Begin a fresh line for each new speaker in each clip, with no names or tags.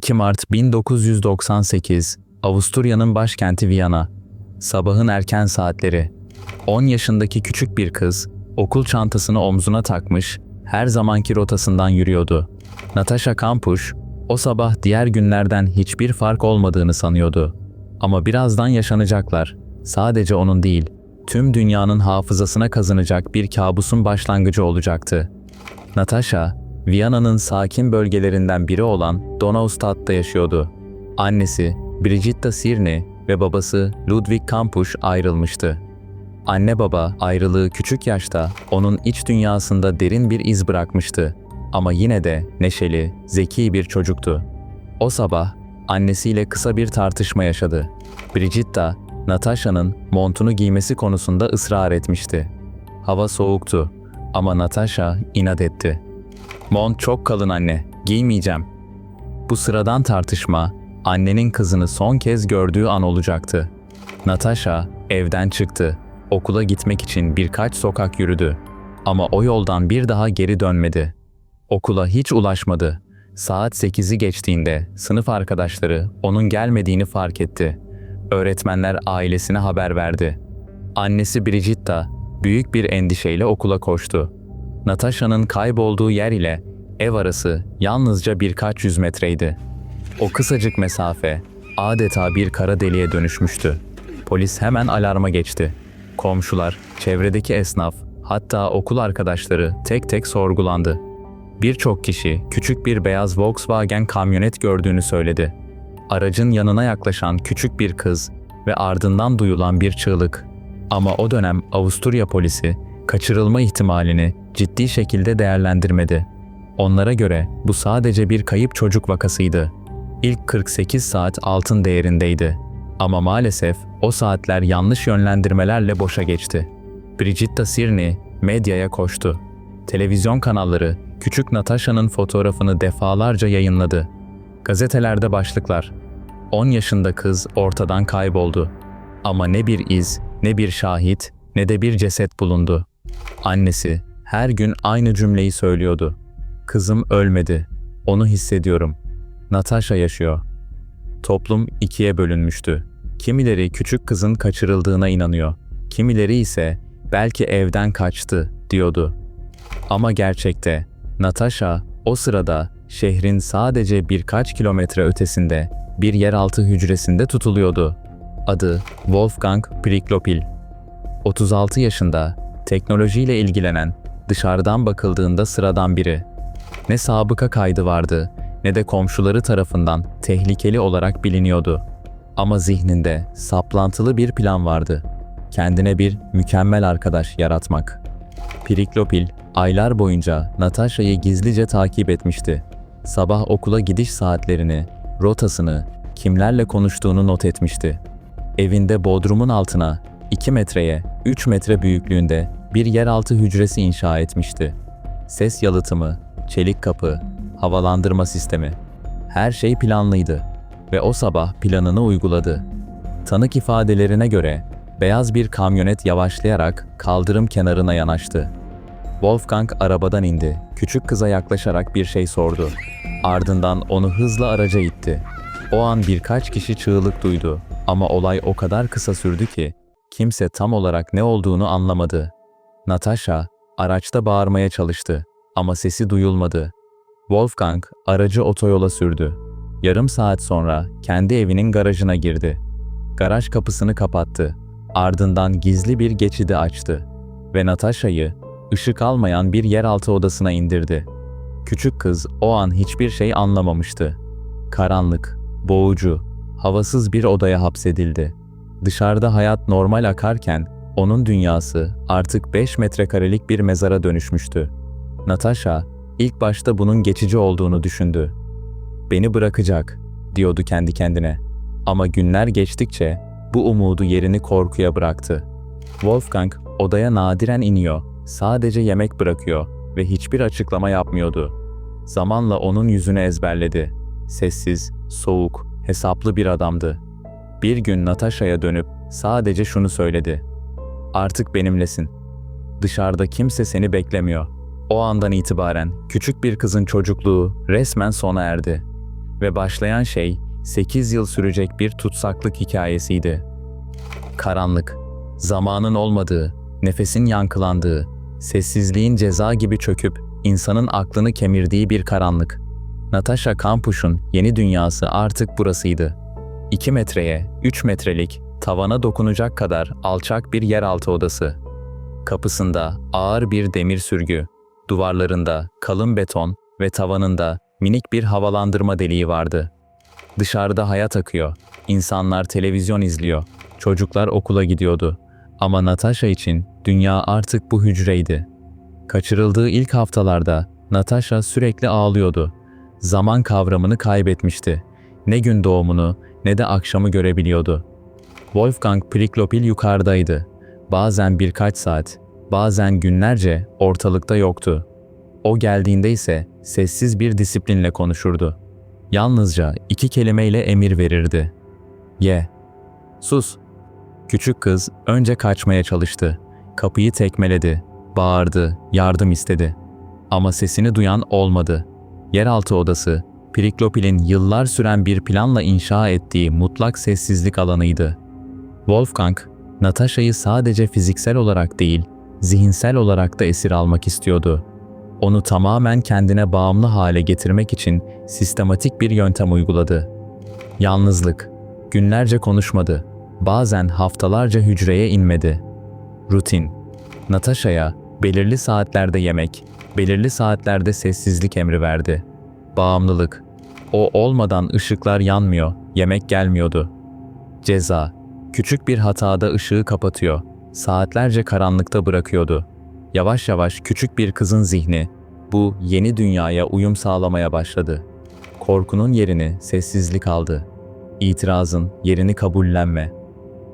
2 Mart 1998, Avusturya'nın başkenti Viyana. Sabahın erken saatleri. 10 yaşındaki küçük bir kız, okul çantasını omzuna takmış, her zamanki rotasından yürüyordu. Natasha Kampusch, o sabah diğer günlerden hiçbir fark olmadığını sanıyordu. Ama birazdan yaşanacaklar, sadece onun değil, tüm dünyanın hafızasına kazınacak bir kabusun başlangıcı olacaktı. Natasha, Viyana'nın sakin bölgelerinden biri olan Donaustadt'ta yaşıyordu. Annesi, Brigitta Sirni ve babası Ludwig Kampusch ayrılmıştı. Anne baba ayrılığı küçük yaşta onun iç dünyasında derin bir iz bırakmıştı. Ama yine de neşeli, zeki bir çocuktu. O sabah annesiyle kısa bir tartışma yaşadı. Brigitta, Natasha'nın montunu giymesi konusunda ısrar etmişti. Hava soğuktu ama Natasha inat etti. "Mont çok kalın anne, giymeyeceğim." Bu sıradan tartışma, annenin kızını son kez gördüğü an olacaktı. Natasha evden çıktı. Okula gitmek için birkaç sokak yürüdü. Ama o yoldan bir daha geri dönmedi. Okula hiç ulaşmadı. Saat 8'i geçtiğinde sınıf arkadaşları onun gelmediğini fark etti. Öğretmenler ailesine haber verdi. Annesi Brigitta büyük bir endişeyle okula koştu. Natasha'nın kaybolduğu yer ile ev arası yalnızca birkaç yüz metreydi. O kısacık mesafe adeta bir kara deliğe dönüşmüştü. Polis hemen alarma geçti. Komşular, çevredeki esnaf, hatta okul arkadaşları tek tek sorgulandı. Birçok kişi küçük bir beyaz Volkswagen kamyonet gördüğünü söyledi. Aracın yanına yaklaşan küçük bir kız ve ardından duyulan bir çığlık. Ama o dönem Avusturya polisi kaçırılma ihtimalini ciddi şekilde değerlendirmedi. Onlara göre bu sadece bir kayıp çocuk vakasıydı. İlk 48 saat altın değerindeydi. Ama maalesef o saatler yanlış yönlendirmelerle boşa geçti. Brigitta Sirni medyaya koştu. Televizyon kanalları küçük Natasha'nın fotoğrafını defalarca yayınladı. Gazetelerde başlıklar. 10 yaşında kız ortadan kayboldu. Ama ne bir iz, ne bir şahit, ne de bir ceset bulundu. Annesi her gün aynı cümleyi söylüyordu. "Kızım ölmedi. Onu hissediyorum. Natasha yaşıyor." Toplum ikiye bölünmüştü. Kimileri küçük kızın kaçırıldığına inanıyor. Kimileri ise belki evden kaçtı diyordu. Ama gerçekte Natasha o sırada şehrin sadece birkaç kilometre ötesinde bir yeraltı hücresinde tutuluyordu. Adı Wolfgang Priklopil. 36 yaşında, teknolojiyle ilgilenen, dışarıdan bakıldığında sıradan biri. Ne sabıka kaydı vardı, ne de komşuları tarafından tehlikeli olarak biliniyordu. Ama zihninde saplantılı bir plan vardı. Kendine bir mükemmel arkadaş yaratmak. Priklopil, aylar boyunca Natasha'yı gizlice takip etmişti. Sabah okula gidiş saatlerini, rotasını, kimlerle konuştuğunu not etmişti. Evinde bodrumun altına 2 metreye 3 metre büyüklüğünde bir yeraltı hücresi inşa etmişti. Ses yalıtımı, çelik kapı, havalandırma sistemi. Her şey planlıydı ve o sabah planını uyguladı. Tanık ifadelerine göre beyaz bir kamyonet yavaşlayarak kaldırım kenarına yanaştı. Wolfgang arabadan indi, küçük kıza yaklaşarak bir şey sordu. Ardından onu hızla araca itti. O an birkaç kişi çığlık duydu ama olay o kadar kısa sürdü ki kimse tam olarak ne olduğunu anlamadı. Natasha araçta bağırmaya çalıştı ama sesi duyulmadı. Wolfgang aracı otoyola sürdü. Yarım saat sonra kendi evinin garajına girdi. Garaj kapısını kapattı. Ardından gizli bir geçidi açtı ve Natasha'yı ışık almayan bir yeraltı odasına indirdi. Küçük kız o an hiçbir şey anlamamıştı. Karanlık, boğucu, havasız bir odaya hapsedildi. Dışarıda hayat normal akarken onun dünyası artık 5 metrekarelik bir mezara dönüşmüştü. Natasha ilk başta bunun geçici olduğunu düşündü. "Beni bırakacak," diyordu kendi kendine. Ama günler geçtikçe bu umudu yerini korkuya bıraktı. Wolfgang odaya nadiren iniyor, sadece yemek bırakıyor ve hiçbir açıklama yapmıyordu. Zamanla onun yüzünü ezberledi. Sessiz, soğuk, hesaplı bir adamdı. Bir gün Natasha'ya dönüp sadece şunu söyledi. "Artık benimlesin. Dışarıda kimse seni beklemiyor." O andan itibaren küçük bir kızın çocukluğu resmen sona erdi. Ve başlayan şey 8 yıl sürecek bir tutsaklık hikayesiydi. Karanlık, zamanın olmadığı, nefesin yankılandığı, sessizliğin ceza gibi çöküp insanın aklını kemirdiği bir karanlık. Natasha Kampusch'un yeni dünyası artık burasıydı. 2 metreye 3 metrelik, tavana dokunacak kadar alçak bir yeraltı odası. Kapısında ağır bir demir sürgü, duvarlarında kalın beton ve tavanında minik bir havalandırma deliği vardı. Dışarıda hayat akıyor, insanlar televizyon izliyor, çocuklar okula gidiyordu. Ama Natasha için dünya artık bu hücreydi. Kaçırıldığı ilk haftalarda Natasha sürekli ağlıyordu. Zaman kavramını kaybetmişti. Ne gün doğumunu ne de akşamı görebiliyordu. Wolfgang Priklopil yukarıdaydı. Bazen birkaç saat, bazen günlerce ortalıkta yoktu. O geldiğinde ise sessiz bir disiplinle konuşurdu. Yalnızca 2 kelimeyle emir verirdi. Ye. Sus. Küçük kız önce kaçmaya çalıştı. Kapıyı tekmeledi, bağırdı, yardım istedi. Ama sesini duyan olmadı. Yeraltı odası, Priklopil'in yıllar süren bir planla inşa ettiği mutlak sessizlik alanıydı. Wolfgang, Natasha'yı sadece fiziksel olarak değil, zihinsel olarak da esir almak istiyordu. Onu tamamen kendine bağımlı hale getirmek için sistematik bir yöntem uyguladı. Yalnızlık, günlerce konuşmadı, bazen haftalarca hücreye inmedi. Rutin, Natasha'ya belirli saatlerde yemek, belirli saatlerde sessizlik emri verdi. Bağımlılık, o olmadan ışıklar yanmıyor, yemek gelmiyordu. Ceza, küçük bir hatada ışığı kapatıyor, saatlerce karanlıkta bırakıyordu. Yavaş yavaş küçük bir kızın zihni, bu yeni dünyaya uyum sağlamaya başladı. Korkunun yerini sessizlik aldı. İtirazın yerini kabullenme.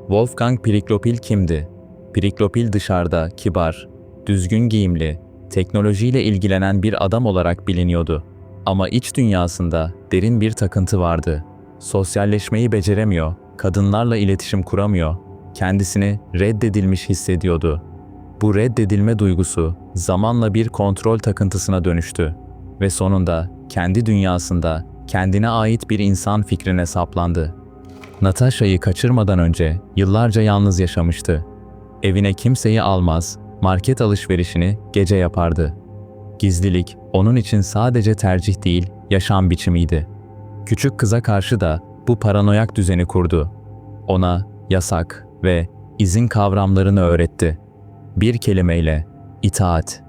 Wolfgang Priklopil kimdi? Priklopil dışarıda kibar, düzgün giyimli, teknolojiyle ilgilenen bir adam olarak biliniyordu. Ama iç dünyasında derin bir takıntı vardı. Sosyalleşmeyi beceremiyor, kadınlarla iletişim kuramıyor, kendisini reddedilmiş hissediyordu. Bu reddedilme duygusu zamanla bir kontrol takıntısına dönüştü ve sonunda kendi dünyasında kendine ait bir insan fikrine saplandı. Natasha'yı kaçırmadan önce yıllarca yalnız yaşamıştı. Evine kimseyi almaz, market alışverişini gece yapardı. Gizlilik onun için sadece tercih değil, yaşam biçimiydi. Küçük kıza karşı da bu paranoyak düzeni kurdu. Ona yasak ve izin kavramlarını öğretti. Bir kelimeyle, itaat.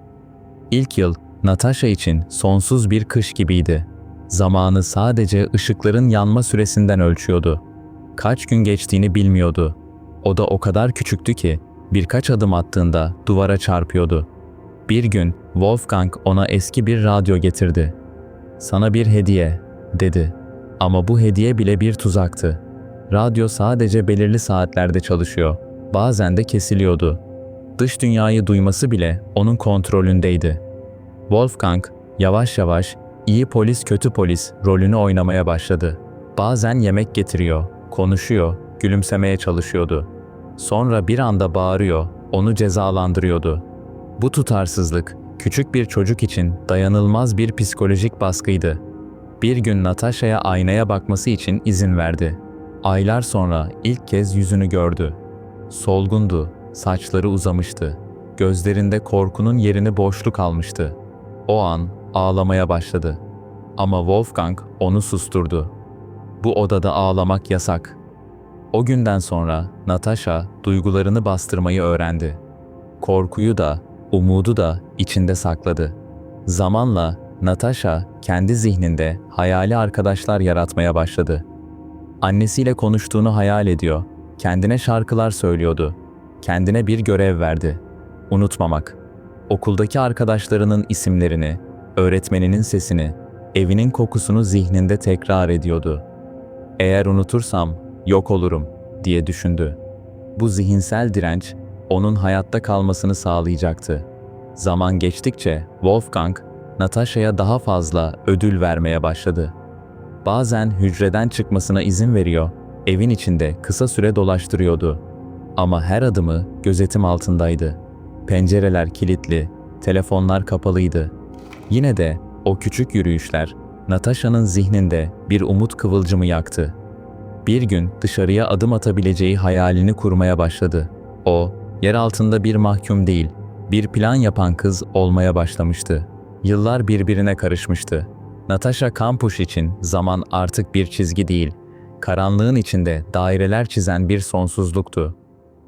İlk yıl Natasha için sonsuz bir kış gibiydi. Zamanı sadece ışıkların yanma süresinden ölçüyordu. Kaç gün geçtiğini bilmiyordu. O da o kadar küçüktü ki birkaç adım attığında duvara çarpıyordu. Bir gün Wolfgang ona eski bir radyo getirdi. "Sana bir hediye," dedi. Ama bu hediye bile bir tuzaktı. Radyo sadece belirli saatlerde çalışıyor, bazen de kesiliyordu. Dış dünyayı duyması bile onun kontrolündeydi. Wolfgang yavaş yavaş iyi polis kötü polis rolünü oynamaya başladı. Bazen yemek getiriyor, konuşuyor, gülümsemeye çalışıyordu. Sonra bir anda bağırıyor, onu cezalandırıyordu. Bu tutarsızlık küçük bir çocuk için dayanılmaz bir psikolojik baskıydı. Bir gün Natasha'ya aynaya bakması için izin verdi. Aylar sonra ilk kez yüzünü gördü. Solgundu, saçları uzamıştı. Gözlerinde korkunun yerini boşluk almıştı. O an ağlamaya başladı. Ama Wolfgang onu susturdu. Bu odada ağlamak yasak. O günden sonra Natasha duygularını bastırmayı öğrendi. Korkuyu da, umudu da içinde sakladı. Zamanla Natasha kendi zihninde hayali arkadaşlar yaratmaya başladı. Annesiyle konuştuğunu hayal ediyor, kendine şarkılar söylüyordu. Kendine bir görev verdi. Unutmamak. Okuldaki arkadaşlarının isimlerini, öğretmeninin sesini, evinin kokusunu zihninde tekrar ediyordu. "Eğer unutursam yok olurum," diye düşündü. Bu zihinsel direnç onun hayatta kalmasını sağlayacaktı. Zaman geçtikçe Wolfgang, Natasha'ya daha fazla ödül vermeye başladı. Bazen hücreden çıkmasına izin veriyor, evin içinde kısa süre dolaştırıyordu. Ama her adımı gözetim altındaydı. Pencereler kilitli, telefonlar kapalıydı. Yine de o küçük yürüyüşler Natasha'nın zihninde bir umut kıvılcımı yaktı. Bir gün dışarıya adım atabileceği hayalini kurmaya başladı. O, yer altında bir mahkum değil, bir plan yapan kız olmaya başlamıştı. Yıllar birbirine karışmıştı. Natasha Kampusch için zaman artık bir çizgi değil, karanlığın içinde daireler çizen bir sonsuzluktu.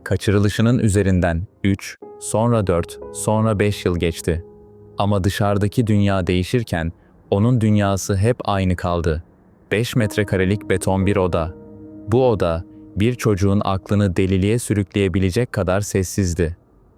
Kaçırılışının üzerinden 3, sonra 4, sonra 5 yıl geçti. Ama dışarıdaki dünya değişirken onun dünyası hep aynı kaldı. 5 metrekarelik beton bir oda. Bu oda bir çocuğun aklını deliliğe sürükleyebilecek kadar sessizdi.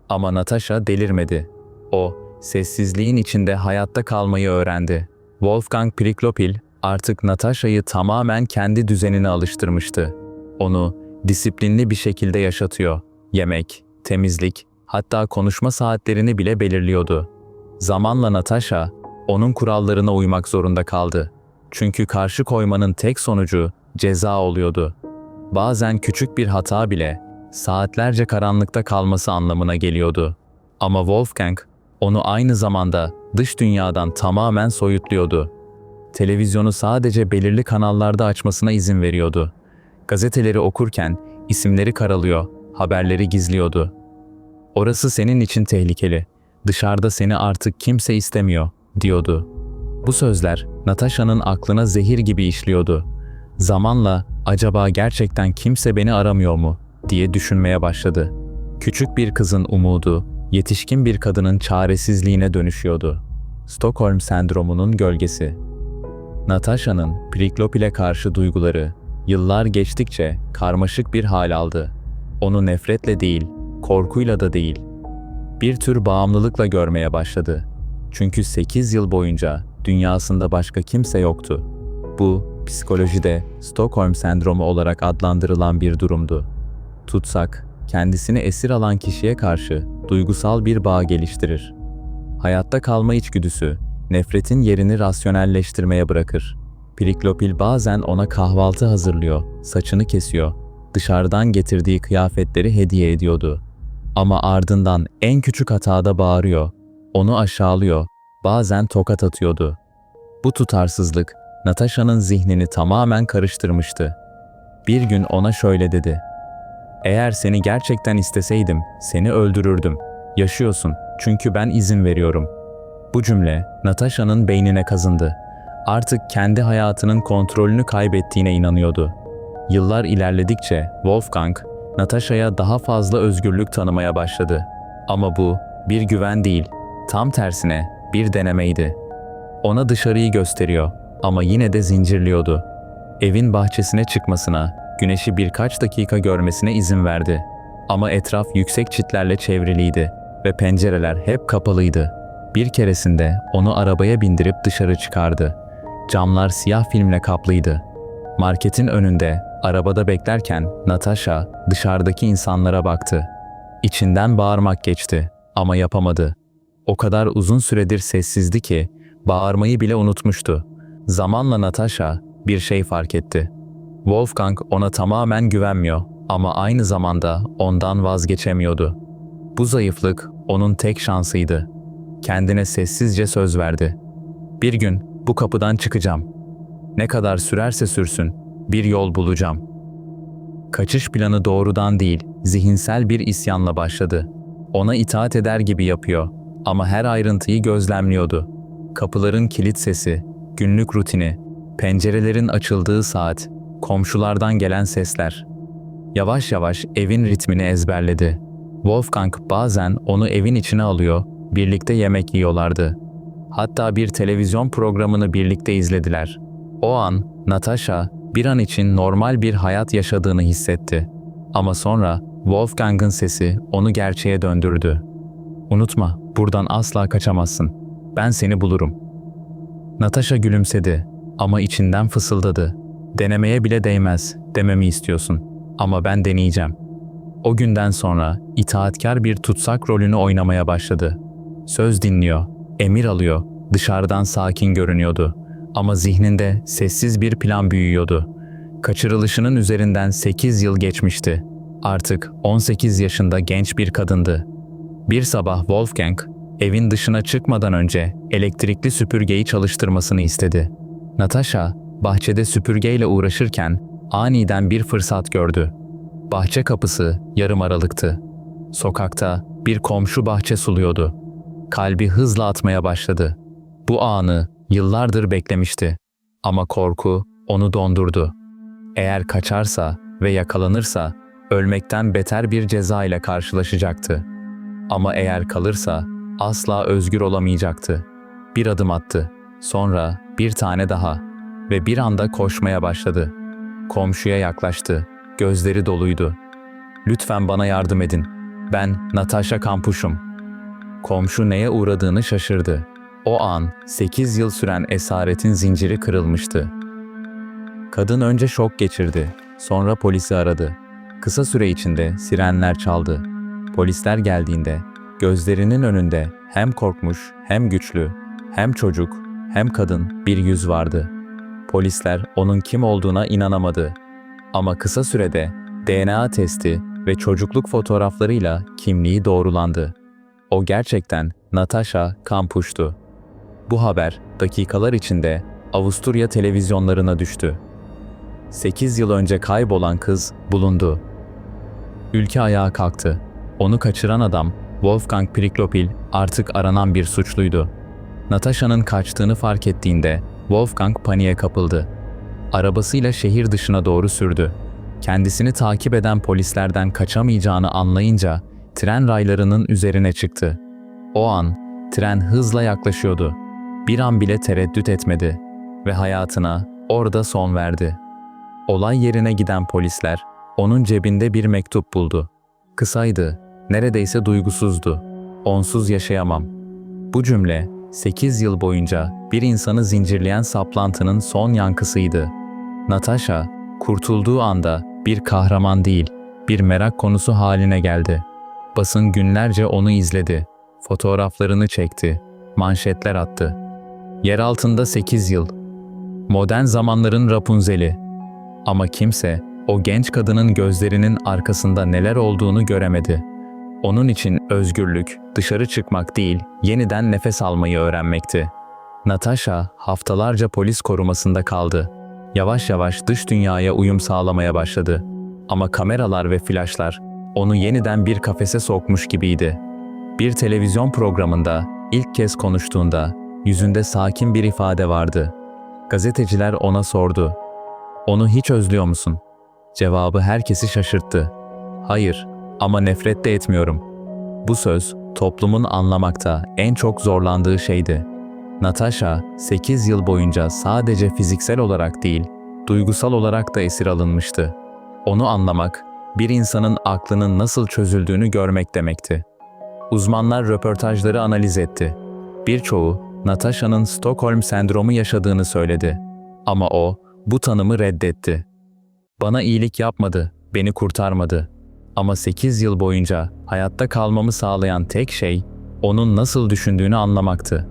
Ama Natasha delirmedi. O, sessizliğin içinde hayatta kalmayı öğrendi. Wolfgang Priklopil artık Natasha'yı tamamen kendi düzenine alıştırmıştı. Onu disiplinli bir şekilde yaşatıyor. Yemek, temizlik, hatta konuşma saatlerini bile belirliyordu. Zamanla Natasha, onun kurallarına uymak zorunda kaldı. Çünkü karşı koymanın tek sonucu ceza oluyordu. Bazen küçük bir hata bile saatlerce karanlıkta kalması anlamına geliyordu. Ama Wolfgang onu aynı zamanda dış dünyadan tamamen soyutluyordu. Televizyonu sadece belirli kanallarda açmasına izin veriyordu. Gazeteleri okurken isimleri karalıyor, haberleri gizliyordu. "Orası senin için tehlikeli. Dışarıda seni artık kimse istemiyor," diyordu. Bu sözler Natasha'nın aklına zehir gibi işliyordu. Zamanla acaba gerçekten kimse beni aramıyor mu diye düşünmeye başladı. Küçük bir kızın umudu, yetişkin bir kadının çaresizliğine dönüşüyordu. Stockholm sendromunun gölgesi. Natasha'nın Priklopil'e karşı duyguları yıllar geçtikçe karmaşık bir hal aldı. Onu nefretle değil, korkuyla da değil, bir tür bağımlılıkla görmeye başladı. Çünkü 8 yıl boyunca dünyasında başka kimse yoktu. Bu, psikolojide Stockholm sendromu olarak adlandırılan bir durumdu. Tutsak, kendisini esir alan kişiye karşı duygusal bir bağ geliştirir. Hayatta kalma içgüdüsü, nefretin yerini rasyonelleştirmeye bırakır. Priklopil bazen ona kahvaltı hazırlıyor, saçını kesiyor, dışarıdan getirdiği kıyafetleri hediye ediyordu. Ama ardından en küçük hatada bağırıyor, onu aşağılıyor, bazen tokat atıyordu. Bu tutarsızlık, Natasha'nın zihnini tamamen karıştırmıştı. Bir gün ona şöyle dedi: "Eğer seni gerçekten isteseydim, seni öldürürdüm. Yaşıyorsun, çünkü ben izin veriyorum." Bu cümle, Natasha'nın beynine kazındı. Artık kendi hayatının kontrolünü kaybettiğine inanıyordu. Yıllar ilerledikçe Wolfgang, Natasha'ya daha fazla özgürlük tanımaya başladı. Ama bu, bir güven değil, tam tersine bir denemeydi. Ona dışarıyı gösteriyor ama yine de zincirliyordu. Evin bahçesine çıkmasına, güneşi birkaç dakika görmesine izin verdi. Ama etraf yüksek çitlerle çevriliydi ve pencereler hep kapalıydı. Bir keresinde onu arabaya bindirip dışarı çıkardı. Camlar siyah filmle kaplıydı. Marketin önünde, arabada beklerken Natasha dışarıdaki insanlara baktı. İçinden bağırmak geçti ama yapamadı. O kadar uzun süredir sessizdi ki bağırmayı bile unutmuştu. Zamanla Natasha bir şey fark etti. Wolfgang ona tamamen güvenmiyor ama aynı zamanda ondan vazgeçemiyordu. Bu zayıflık onun tek şansıydı. Kendine sessizce söz verdi. "Bir gün bu kapıdan çıkacağım. Ne kadar sürerse sürsün, bir yol bulacağım." Kaçış planı doğrudan değil, zihinsel bir isyanla başladı. Ona itaat eder gibi yapıyor ama her ayrıntıyı gözlemliyordu. Kapıların kilit sesi, günlük rutini, pencerelerin açıldığı saat, komşulardan gelen sesler. Yavaş yavaş evin ritmini ezberledi. Wolfgang bazen onu evin içine alıyor, birlikte yemek yiyorlardı. Hatta bir televizyon programını birlikte izlediler. O an Natasha bir an için normal bir hayat yaşadığını hissetti. Ama sonra Wolfgang'ın sesi onu gerçeğe döndürdü. "Unutma, buradan asla kaçamazsın. Ben seni bulurum." Natasha gülümsedi ama içinden fısıldadı. "Denemeye bile değmez, dememi istiyorsun. Ama ben deneyeceğim." O günden sonra itaatkar bir tutsak rolünü oynamaya başladı. Söz dinliyor, emir alıyor, dışarıdan sakin görünüyordu. Ama zihninde sessiz bir plan büyüyordu. Kaçırılışının üzerinden 8 yıl geçmişti. Artık 18 yaşında genç bir kadındı. Bir sabah Wolfgang, evin dışına çıkmadan önce elektrikli süpürgeyi çalıştırmasını istedi. Natasha, bahçede süpürgeyle uğraşırken aniden bir fırsat gördü. Bahçe kapısı yarım aralıktı. Sokakta bir komşu bahçe suluyordu. Kalbi hızla atmaya başladı. Bu anı yıllardır beklemişti. Ama korku onu dondurdu. Eğer kaçarsa ve yakalanırsa ölmekten beter bir ceza ile karşılaşacaktı. Ama eğer kalırsa asla özgür olamayacaktı. Bir adım attı. Sonra bir tane daha ve bir anda koşmaya başladı. Komşuya yaklaştı. Gözleri doluydu. "Lütfen bana yardım edin. Ben Natasha Kampuş'um." Komşu neye uğradığını şaşırdı. O an 8 yıl süren esaretin zinciri kırılmıştı. Kadın önce şok geçirdi. Sonra polisi aradı. Kısa süre içinde sirenler çaldı. Polisler geldiğinde gözlerinin önünde hem korkmuş, hem güçlü, hem çocuk, hem kadın bir yüz vardı. Polisler onun kim olduğuna inanamadı. Ama kısa sürede DNA testi ve çocukluk fotoğraflarıyla kimliği doğrulandı. O gerçekten Natasha Kampuş'tu. Bu haber dakikalar içinde Avusturya televizyonlarına düştü. 8 yıl önce kaybolan kız bulundu. Ülke ayağa kalktı. Onu kaçıran adam Wolfgang Priklopil artık aranan bir suçluydu. Natasha'nın kaçtığını fark ettiğinde Wolfgang paniğe kapıldı. Arabasıyla şehir dışına doğru sürdü. Kendisini takip eden polislerden kaçamayacağını anlayınca tren raylarının üzerine çıktı. O an tren hızla yaklaşıyordu. Bir an bile tereddüt etmedi ve hayatına orada son verdi. Olay yerine giden polisler onun cebinde bir mektup buldu. Kısaydı, neredeyse duygusuzdu. "Onsuz yaşayamam." Bu cümle 8 yıl boyunca bir insanı zincirleyen saplantının son yankısıydı. Natasha, kurtulduğu anda bir kahraman değil, bir merak konusu haline geldi. Basın günlerce onu izledi. Fotoğraflarını çekti. Manşetler attı. Yer altında 8 yıl. Modern zamanların Rapunzel'i. Ama kimse o genç kadının gözlerinin arkasında neler olduğunu göremedi. Onun için özgürlük, dışarı çıkmak değil, yeniden nefes almayı öğrenmekti. Natasha haftalarca polis korumasında kaldı. Yavaş yavaş dış dünyaya uyum sağlamaya başladı. Ama kameralar ve flaşlar onu yeniden bir kafese sokmuş gibiydi. Bir televizyon programında ilk kez konuştuğunda yüzünde sakin bir ifade vardı. Gazeteciler ona sordu. "Onu hiç özlüyor musun?" Cevabı herkesi şaşırttı. "Hayır, ama nefret de etmiyorum." Bu söz toplumun anlamakta en çok zorlandığı şeydi. Natasha 8 yıl boyunca sadece fiziksel olarak değil, duygusal olarak da esir alınmıştı. Onu anlamak, bir insanın aklının nasıl çözüldüğünü görmek demekti. Uzmanlar röportajları analiz etti. Birçoğu Natasha'nın Stockholm sendromu yaşadığını söyledi. Ama o bu tanımı reddetti. "Bana iyilik yapmadı, beni kurtarmadı. Ama 8 yıl boyunca hayatta kalmamı sağlayan tek şey onun nasıl düşündüğünü anlamaktı."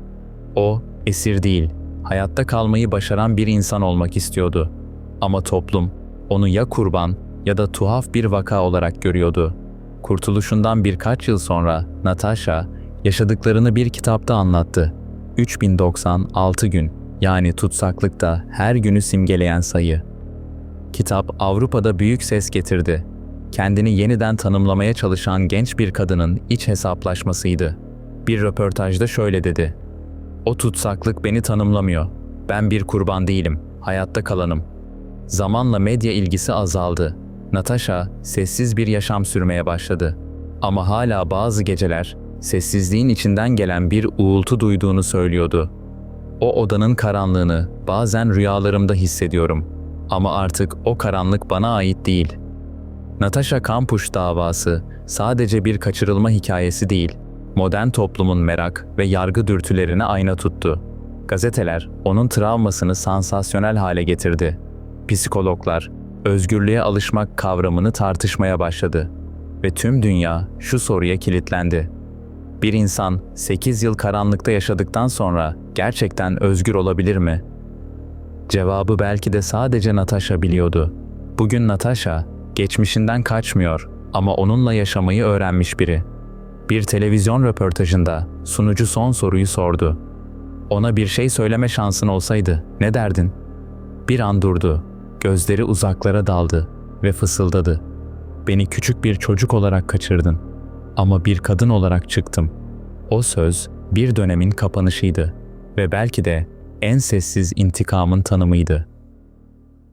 O, esir değil, hayatta kalmayı başaran bir insan olmak istiyordu. Ama toplum onu ya kurban ya da tuhaf bir vaka olarak görüyordu. Kurtuluşundan birkaç yıl sonra Natasha yaşadıklarını bir kitapta anlattı. 3096 gün, yani tutsaklıkta her günü simgeleyen sayı. Kitap Avrupa'da büyük ses getirdi. Kendini yeniden tanımlamaya çalışan genç bir kadının iç hesaplaşmasıydı. Bir röportajda şöyle dedi: "O tutsaklık beni tanımlamıyor. Ben bir kurban değilim, hayatta kalanım." Zamanla medya ilgisi azaldı. Natasha sessiz bir yaşam sürmeye başladı. Ama hala bazı geceler sessizliğin içinden gelen bir uğultu duyduğunu söylüyordu. "O odanın karanlığını bazen rüyalarımda hissediyorum. Ama artık o karanlık bana ait değil." Natasha Kampuş davası sadece bir kaçırılma hikayesi değil, modern toplumun merak ve yargı dürtülerine ayna tuttu. Gazeteler onun travmasını sansasyonel hale getirdi. Psikologlar özgürlüğe alışmak kavramını tartışmaya başladı. Ve tüm dünya şu soruya kilitlendi: bir insan 8 yıl karanlıkta yaşadıktan sonra gerçekten özgür olabilir mi? Cevabı belki de sadece Natasha biliyordu. Bugün Natasha geçmişinden kaçmıyor ama onunla yaşamayı öğrenmiş biri. Bir televizyon röportajında sunucu son soruyu sordu: Ona bir şey söyleme şansın olsaydı ne derdin? Bir an durdu. Gözleri uzaklara daldı ve fısıldadı. Beni küçük bir çocuk olarak kaçırdın. Ama bir kadın olarak çıktım. O söz bir dönemin kapanışıydı ve belki de en sessiz intikamın tanımıydı.